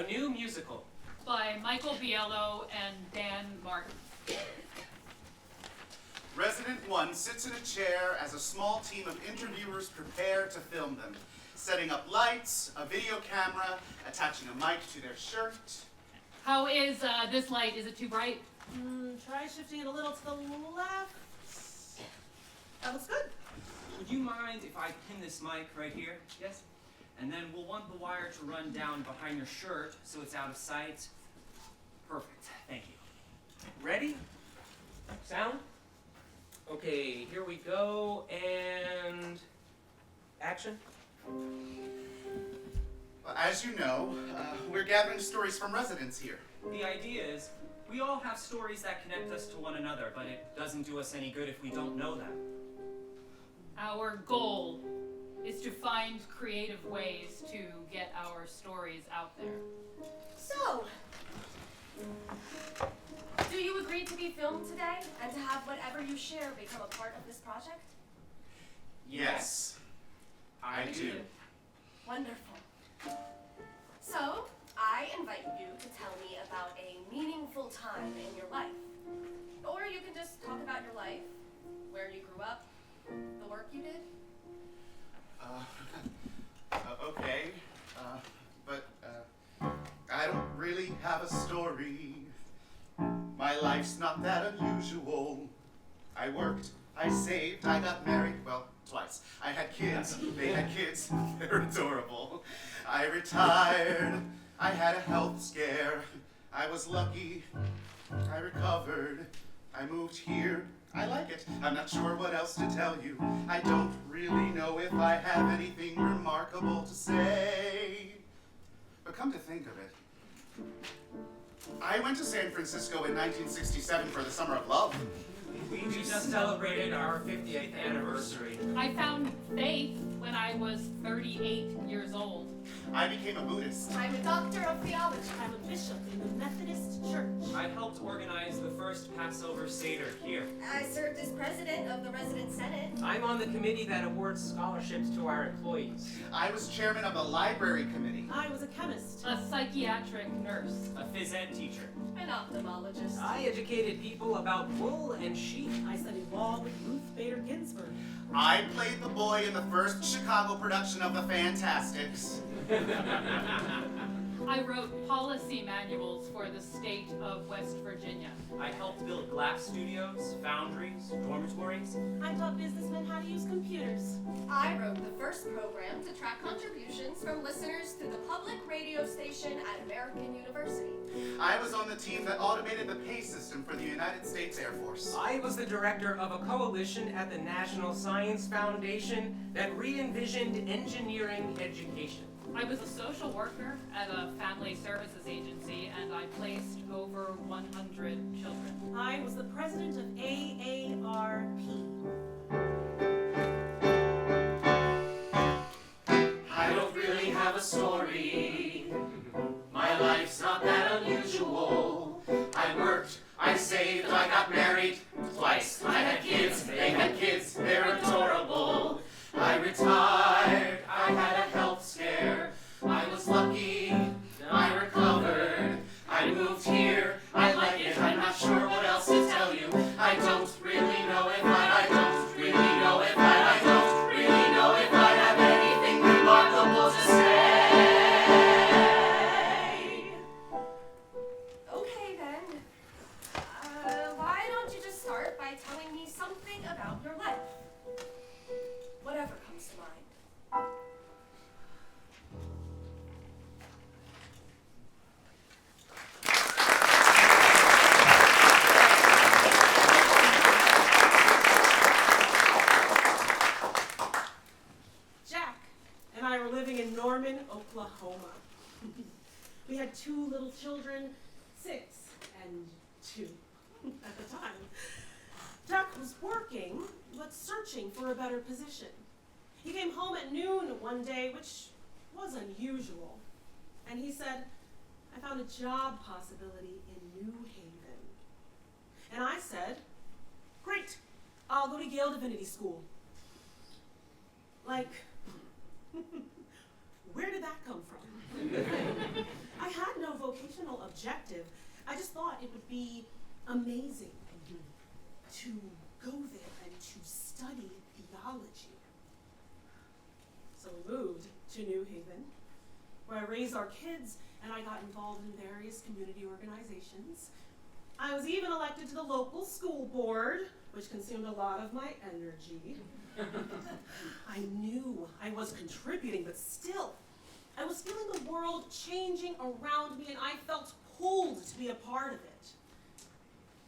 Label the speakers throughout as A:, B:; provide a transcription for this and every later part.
A: a new musical.
B: By Michael Biello and Dan Martin.
C: Resident 1 sits in a chair as a small team of interviewers prepare to film them, setting up lights, a video camera, attaching a mic to their shirt.
B: How is this light? Is it too bright?
D: Try shifting it a little to the left. That looks good.
A: Would you mind if I pin this mic right here? Yes? And then we'll want the wire to run down behind your shirt so it's out of sight. Perfect. Thank you. Ready? Sound? Okay, here we go, and action.
C: Well, as you know, we're gathering stories from residents here.
A: The idea is, we all have stories that connect us to one another, but it doesn't do us any good if we don't know them.
B: Our goal is to find creative ways to get our stories out there.
E: So, do you agree to be filmed today and to have whatever you share become a part of this project?
C: Yes, I do.
E: Wonderful. So, I invite you to tell me about a meaningful time in your life. Or you can just talk about your life, where you grew up, the work you did.
C: Okay, but I don't really have a story. My life's not that unusual. I worked, I saved, I got married, well, twice. I had kids, they had kids, they're adorable. I retired, I had a health scare. I was lucky, I recovered. I moved here, I like it. I'm not sure what else to tell you. I don't really know if I have anything remarkable to say. But come to think of it, I went to San Francisco in 1967 for the Summer of Love.
A: We just celebrated our 50th anniversary.
B: I found faith when I was 38 years old.
C: I became a Buddhist.
E: I'm a doctor of theology.
D: I'm a bishop in the Methodist Church.
A: I helped organize the first Passover Seder here.
E: I served as president of the resident senate.
F: I'm on the committee that awards scholarships to our employees.
C: I was chairman of the library committee.
D: I was a chemist.
B: A psychiatric nurse.
A: A phys ed teacher.
E: An ophthalmologist.
F: I educated people about wool and sheep.
D: I studied law with Ruth Bader Ginsburg.
C: I played the boy in the first Chicago production of The Fantastics.
B: I wrote policy manuals for the state of West Virginia.
A: I helped build glass studios, foundries, dormitories.
D: I taught businessmen how to use computers.
E: I wrote the first program to track contributions from listeners through the public radio station at American University.
C: I was on the team that automated the pay system for the United States Air Force.
F: I was the director of a coalition at the National Science Foundation that re-envisioned engineering education.
B: I was a social worker at a family services agency, and I placed over 100 children.
D: I was the president of AARP.
G: I don't really have a story. My life's not that unusual. I worked, I saved, I got married twice. I had kids, they had kids, they're adorable. I retired, I had a health scare. I was lucky, I recovered. I moved here, I like it, I'm not sure what else to tell you. I don't really know if I don't really know if I don't really know if I have anything remarkable to say.
E: Okay then. Why don't you just start by telling me something about your life? Whatever comes to mind.
D: Jack and I were living in Norman, Oklahoma. We had 2 little children, 6 and 2 at the time. Jack was working, but searching for a better position. He came home at noon one day, which was unusual. And he said, I found a job possibility in New Haven. And I said, great, I'll go to Yale Divinity School. Like, where did that come from? I had no vocational objective. I just thought it would be amazing to go there and to study theology. So we moved to New Haven, where I raised our kids and I got involved in various community organizations. I was even elected to the local school board, which consumed a lot of my energy. I knew I was contributing, but still, I was feeling the world changing around me and I felt pulled to be a part of it.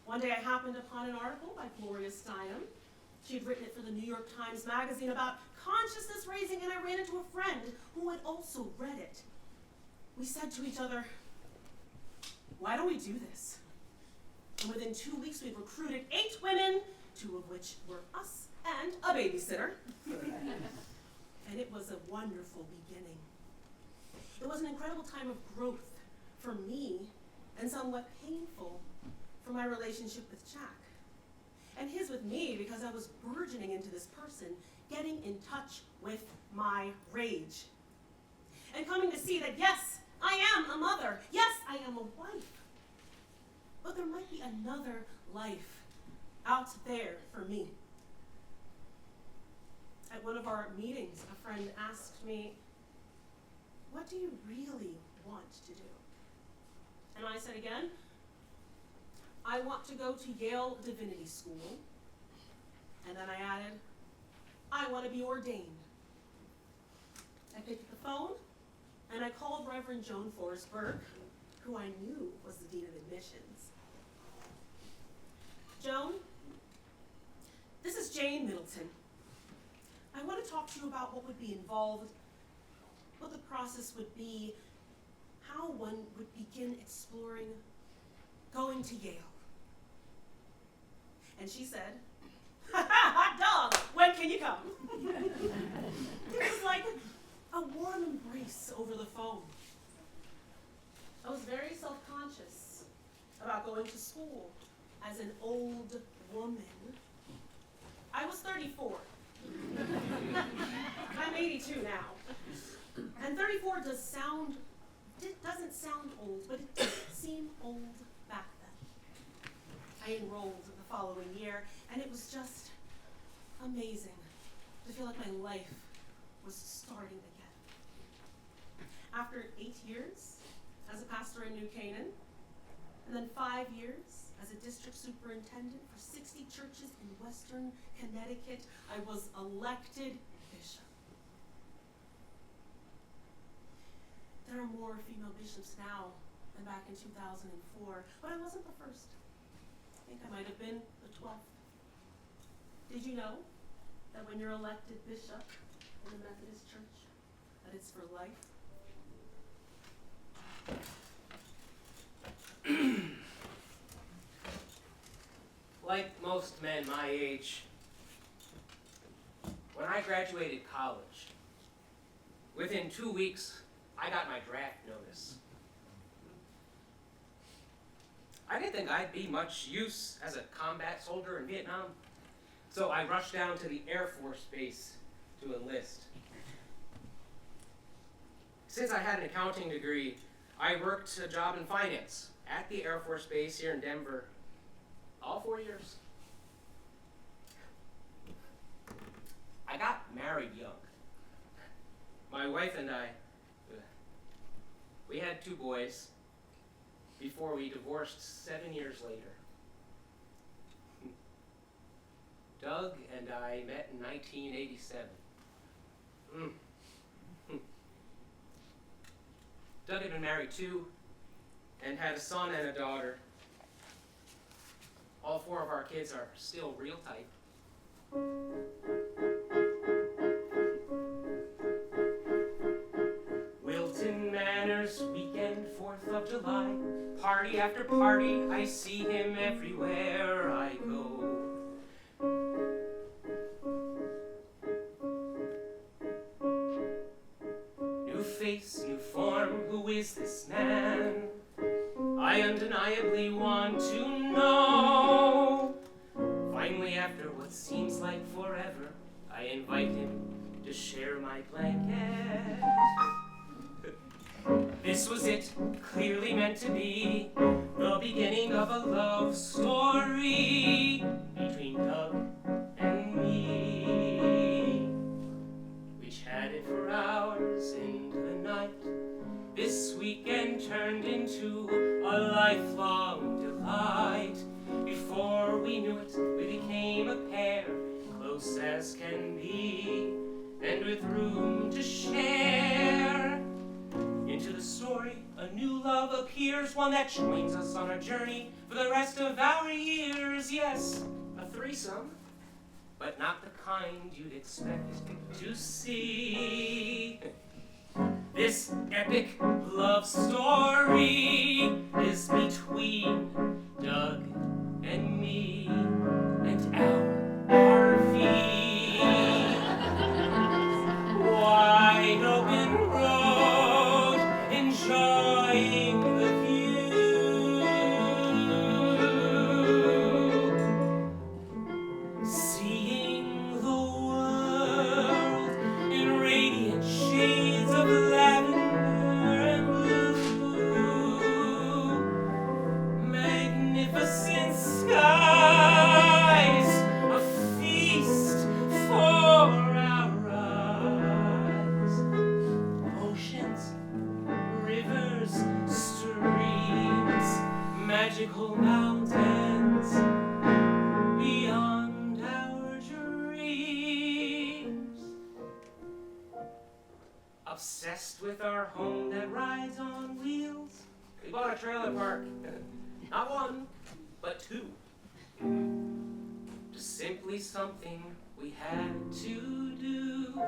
D: One day I happened upon an article by Gloria Steinem. She had written it for the New York Times Magazine about consciousness raising, and I ran into a friend who had also read it. We said to each other, why don't we do this? And within 2 weeks, we recruited 8 women, 2 of which were us and a babysitter. And it was a wonderful beginning. It was an incredible time of growth for me and somewhat painful for my relationship with Jack. And his with me because I was burgeoning into this person, getting in touch with my rage. And coming to see that, yes, I am a mother. Yes, I am a wife. But there might be another life out there for me. At one of our meetings, a friend asked me, what do you really want to do? And I said again, I want to go to Yale Divinity School. And then I added, I want to be ordained. I picked up the phone and I called Reverend Joan Forsberg, who I knew was the Dean of Admissions. Joan, this is Jane Middleton. I want to talk to you about what would be involved, what the process would be, how one would begin exploring going to Yale. And she said, hot dog, when can you come? It was like a warm embrace over the phone. I was very self-conscious about going to school as an old woman. I was 34. I'm 82 now. And 34 doesn't sound old, but it didn't seem old back then. I enrolled the following year, and it was just amazing to feel like my life was starting again. After 8 years as a pastor in New Canaan, and then 5 years as a district superintendent for 60 churches in Western Connecticut, I was elected bishop. There are more female bishops now than back in 2004, but I wasn't the first. I think I might have been the 12th. Did you know that when you're elected bishop in the Methodist Church, that it's for life?
F: Like most men my age, when I graduated college, within 2 weeks, I got my draft notice. I didn't think I'd be much use as a combat soldier in Vietnam, so I rushed down to the Air Force Base to enlist. Since I had an accounting degree, I worked a job in finance at the Air Force Base here in Denver, all 4 years. I got married young. My wife and I, we had 2 boys before we divorced 7 years later. Doug and I met in 1987. Doug had been married too, and had a son and a daughter. All 4 of our kids are still real tight. Wilton Manor's weekend, 4th of July. Party after party, I see him everywhere I go. New face, new form, who is this man? I undeniably want to know. Finally, after what seems like forever, I invite him to share my blanket. This was it, clearly meant to be the beginning of a love story between Doug and me. We chatted for hours into the night. This weekend turned into a lifelong delight. Before we knew it, we became a pair, close as can be, and with room to share. Into the story, a new love appears, one that joins us on our journey for the rest of our years. Yes, a threesome, but not the kind you'd expect to see. This epic love story is between Doug and me and our RV. Wide open road, enjoying the view. Seeing the world in radiant shades of lavender and blue. Magnificent skies, a feast for our eyes. Oceans, rivers, streams, magical mountains beyond our dreams. Obsessed with our home that rides on wheels, we bought a trailer park. Not one, but two. Just simply something we had to do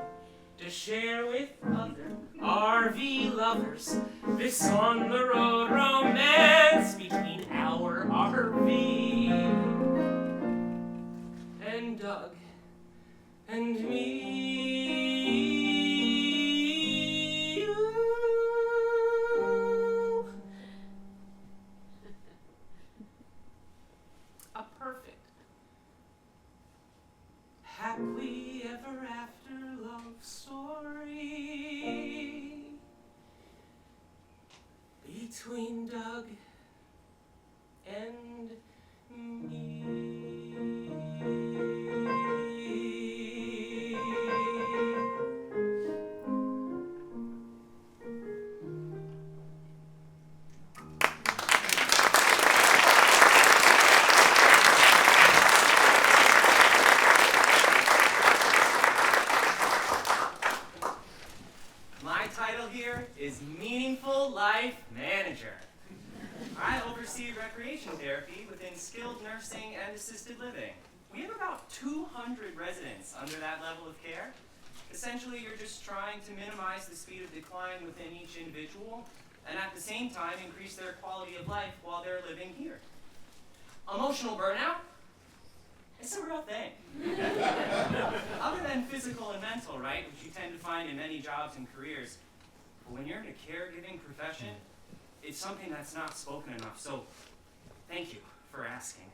F: to share with other RV lovers this on-the-road romance between our RV and Doug and me. A perfect happily ever after love story between Doug and me.
A: My title here is Meaningful Life Manager. I oversee recreation therapy within skilled nursing and assisted living. We have about 200 residents under that level of care. Essentially, you're just trying to minimize the speed of decline within each individual and at the same time increase their quality of life while they're living here. Emotional burnout? It's a real thing. Other than physical and mental, right, which you tend to find in many jobs and careers, but when you're in a caregiving profession, it's something that's not spoken enough, so thank you for asking.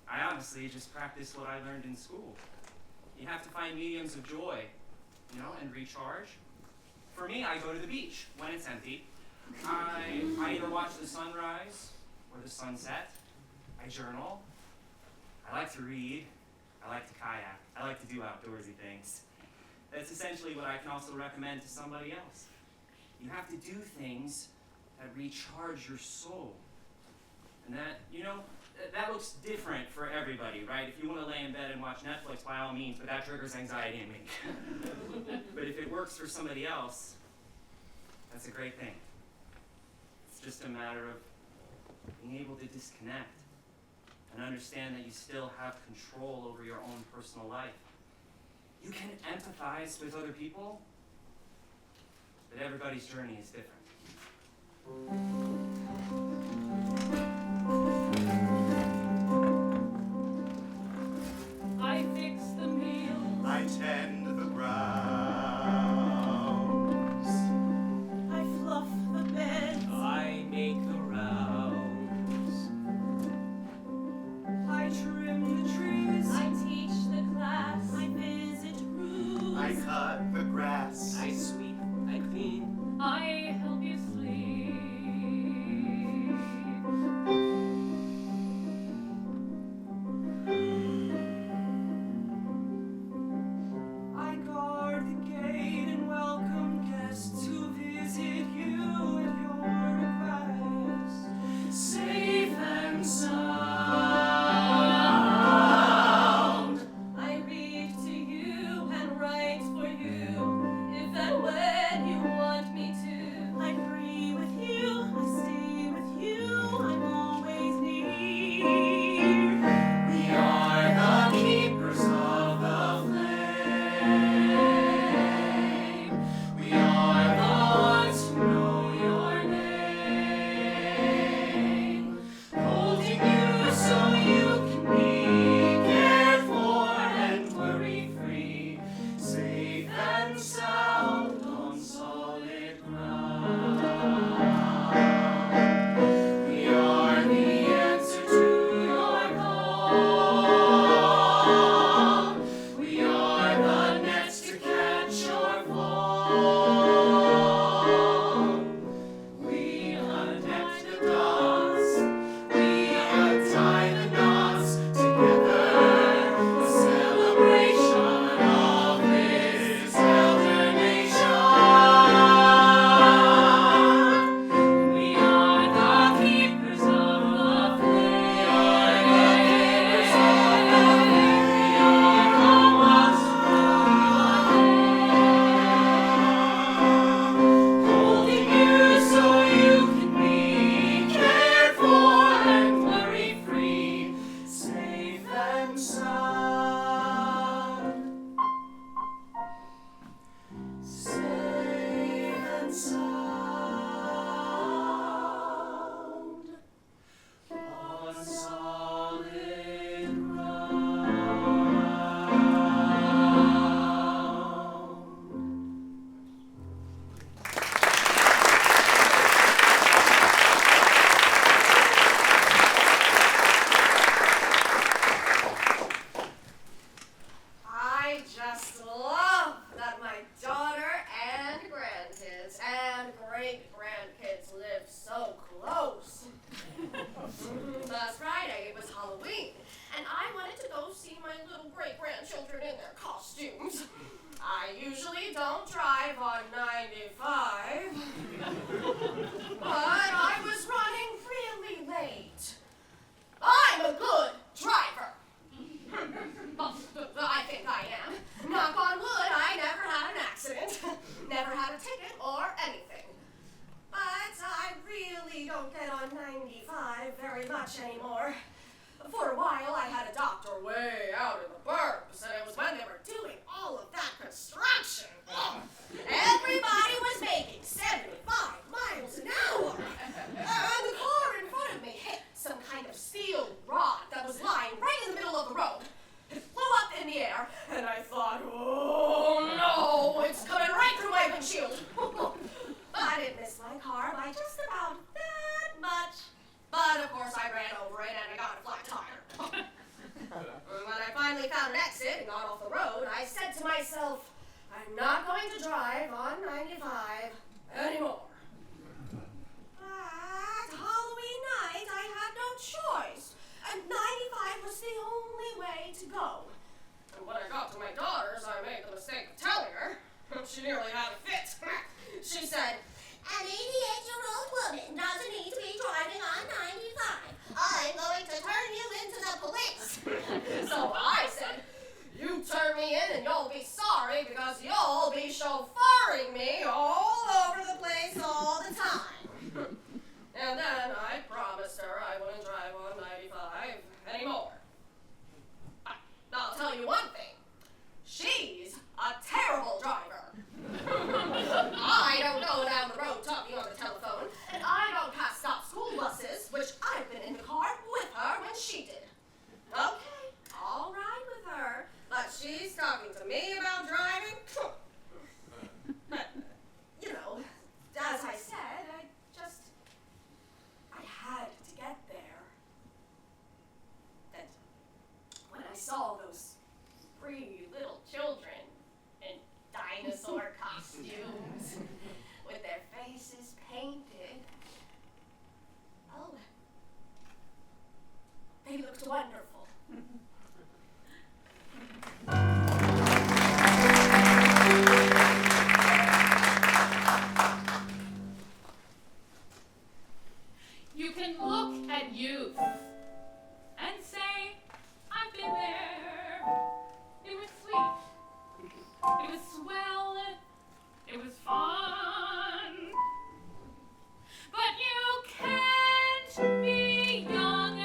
A: I honestly just practice what I learned in school. You have to find mediums of joy, and recharge. For me, I go to the beach when it's empty. I either watch the sunrise or the sunset. I journal. I like to read. I like to kayak. I like to do outdoorsy things. That's essentially what I can also recommend to somebody else. You have to do things that recharge your soul. And that, that looks different for everybody, right? If you want to lay in bed and watch Netflix, by all means, but that triggers anxiety in me. But if it works for somebody else, that's a great thing. It's just a matter of being able to disconnect and understand that you still have control over your own personal life. You can empathize with other people, but everybody's journey is different.
B: I fix the meals.
C: I tend the grounds.
D: I fluff the beds.
F: I make the rounds.
D: I trim the trees.
E: I teach the class.
D: I visit rooms.
C: I cut the grass.
F: I sweep, I clean.
B: I help you sleep.
E: times. I usually don't drive on 95. But I was running really late. I'm a good driver. I think I am. Knock on wood, I never had an accident. Never had a ticket or anything. But I really don't get on 95 very much anymore. For a while, I had a doctor way out in the burbs, and it was when they were doing all of that construction. Everybody was making 75 miles an hour. And the car in front of me hit some kind of steel rod that was lying right in the middle of the road. It flew up in the air, and I thought, oh no, it's coming right through my windshield. But it missed my car by just about that much. But of course I ran over it and I got a flat tire. When I finally found an exit and got off the road, I said to myself, I'm not going to drive on 95 anymore. But Halloween night, I had no choice. And 95 was the only way to go. And when I got to my daughter's, I made the mistake of telling her. She nearly had a fit. She said, an 88-year-old woman doesn't need to be driving on 95. I'm going to turn you into the police. So I said, you turn me in and you'll be sorry because you'll be chauffeuring me all over the place all the time. And then I promised her I wouldn't drive on 95 anymore. I'll tell you one thing. She's a terrible driver. I don't go down the road talking on the telephone, and I don't pass stop school buses, which I've been in the car with her when she did. Okay, I'll ride with her, but she's talking to me about driving? But, you know, as I said, I had to get there. And when I saw those 3 little children in dinosaur costumes with their faces painted, oh, they looked wonderful.
B: You can look at youth and say, I've been there. It was sweet. It was swell. It was fun. But you can't be young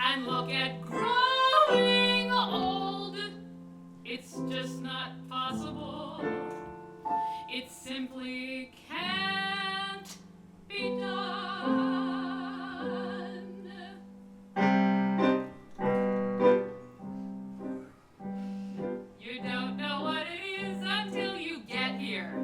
B: and look at growing old. It's just not possible. It simply can't be done. You don't know what it is until you get here.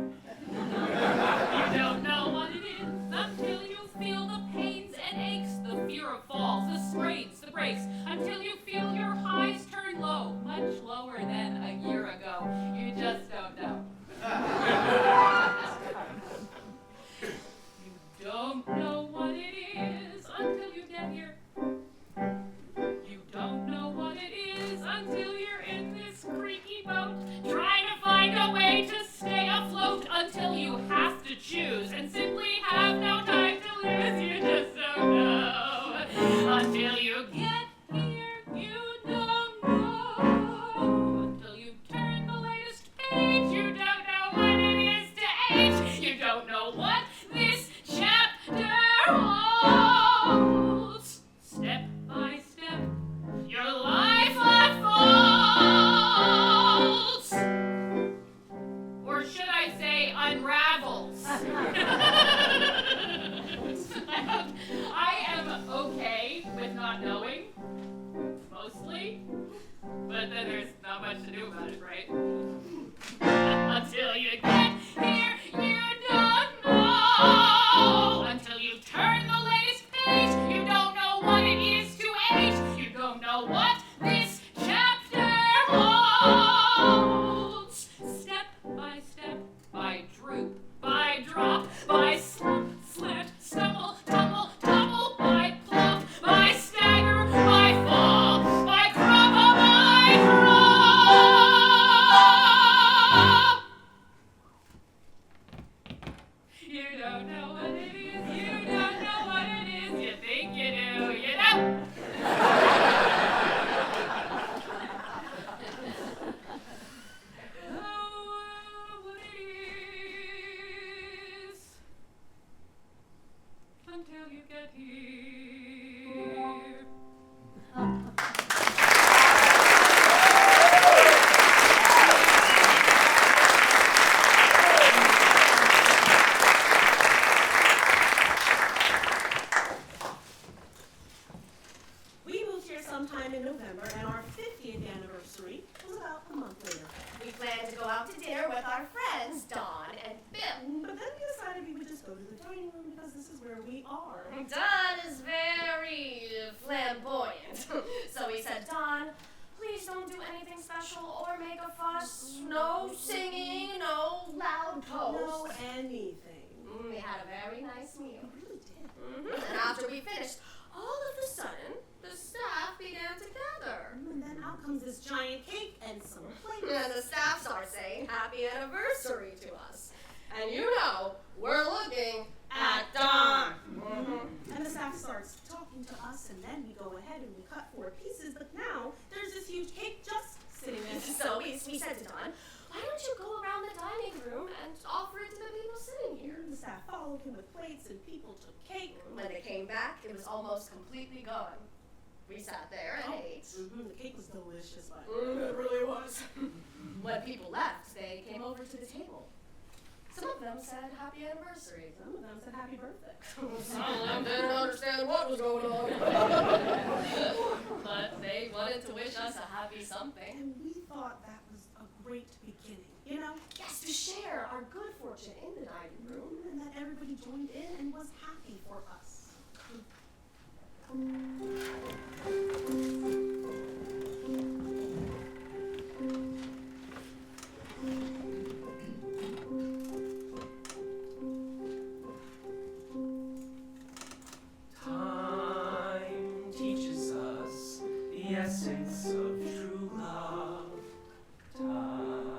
B: You don't know what it is until you feel the pains and aches, the fear of falls, the sprains, the breaks, until you feel your highs turn low, much lower than a year ago. You just don't know. You don't know what it is until you get here. You don't know what it is until you're in this creaky boat, trying to find a way to stay afloat until you have to choose and simply have no time to lose. You just don't know. Until you get here, you don't know. Until you turn the latest page, you don't know what it is to age. You don't know what this chapter holds. Step by step, your life unfolds. Or should I say unravels? I am okay with not knowing, mostly, but then there's not much to do about it, right? Until you get here, you don't know. Until you turn the latest page, you don't know what it is to age. You don't know what this chapter holds. Step by step, by droop, by drop, by slump, slant, stumble, tumble, tumble, by plump, by stagger, by fall, by crumble, by crawl. You don't know what it is. You don't know what it is. You think you do. You don't. What it is until you get here.
D: We moved here sometime in November, and our 50th anniversary was about a month later.
E: We planned to go out to dinner with our friends, Dawn and Bill.
D: But then we decided we would just go to the dining room because this is where we are.
E: Dawn is very flamboyant. So we said, Dawn, please don't do anything special or make a fuss. No singing, no loud
D: No
E: toast.
D: anything.
E: We had a very nice meal.
D: We really did.
E: And after we finished, all of a sudden, the staff began to gather.
D: And then out comes this giant cake and some plates.
E: And the staff start saying happy anniversary to us. And you know, we're looking at Dawn.
D: And the staff starts talking to us, and then we go ahead and we cut 4 pieces, but now there's this huge cake just sitting there.
E: So we said to Dawn, why don't you go around the dining room and offer it to the people sitting here?
D: The staff followed him with plates, and people took cake.
E: When they came back, it was almost completely gone. We sat there and ate.
D: The cake was delicious, but
E: It really was. When people left, they came over to the table. Some of them said happy anniversary.
D: some of them said happy birthday.
E: Some of them didn't understand what was going on. But they wanted to wish us a happy something.
D: And we thought that was a great beginning, you know?
E: Yes, to share our good fortune in the dining room.
D: And that everybody joined in and was happy for us.
F: Time teaches us the essence of true love. Time.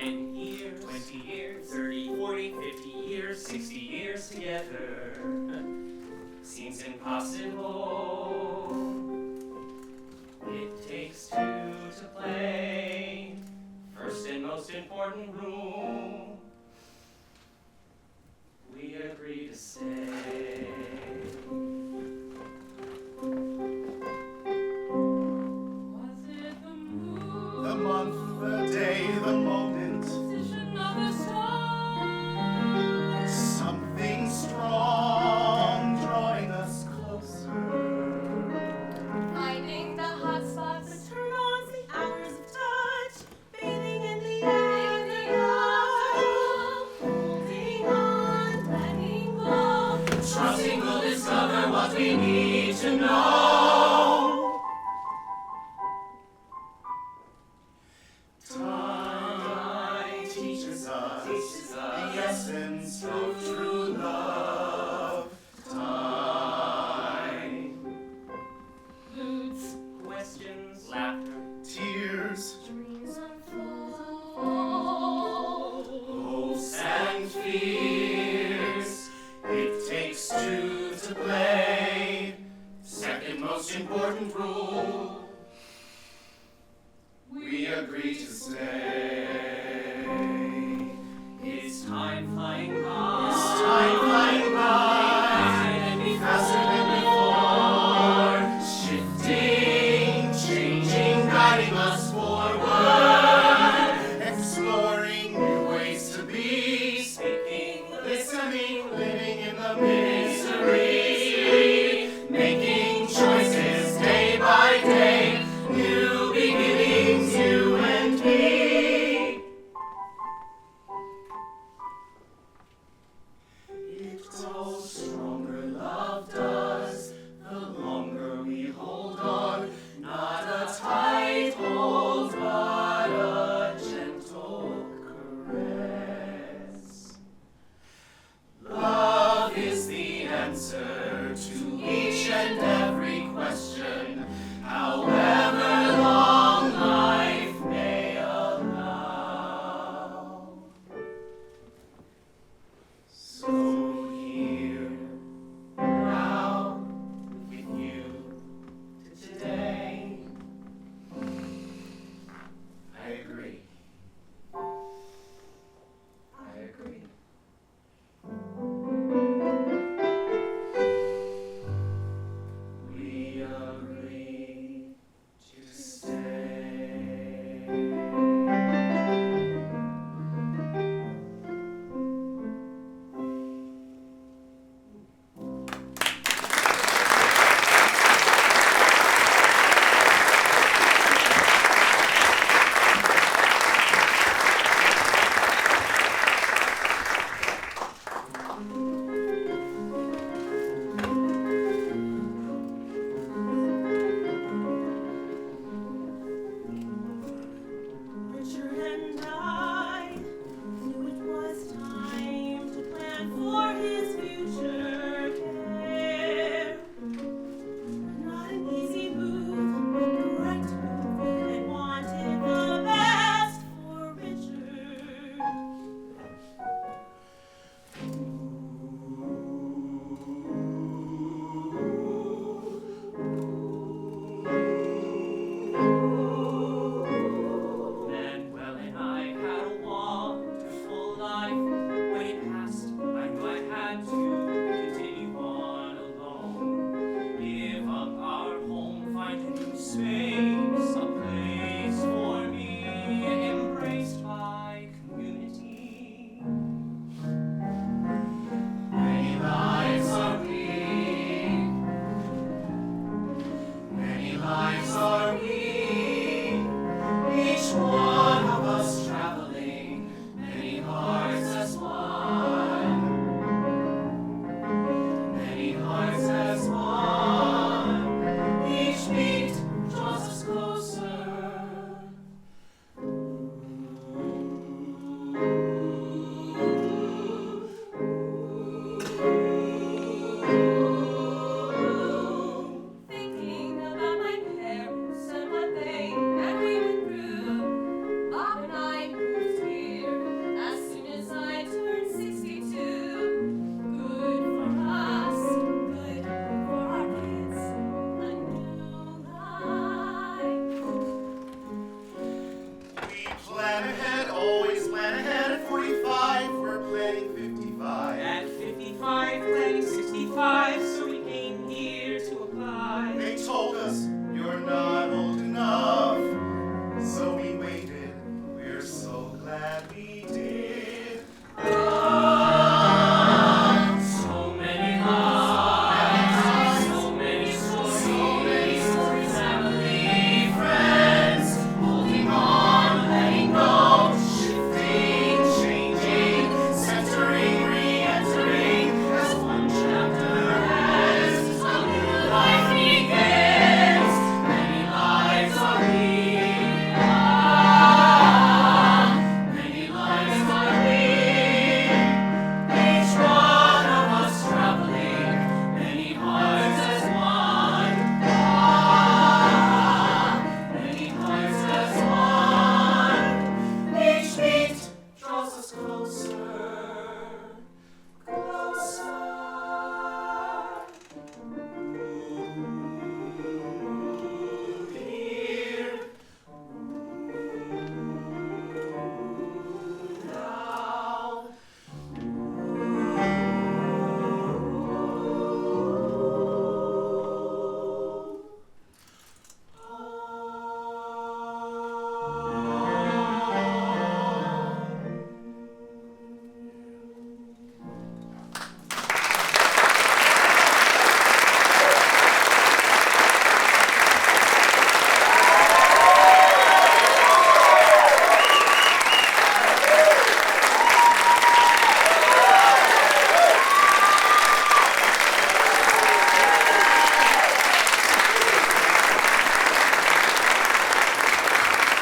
F: 10 years, 20 years, 30, 40, 50 years, 60 years together seems impossible. It takes 2 to play first and most important rule. We agree to stay.
B: Was it the moon?
C: The month, the day, the moment,
B: Position of the stars.
C: something strong drawing us closer.
E: Finding the hot spots.
D: The turn-ons, the hours of touch, bathing in the afterglow, holding on, letting go.
G: Trusting we'll discover what we need to know.
C: Time teaches us
F: Teaches us
C: the essence of true love.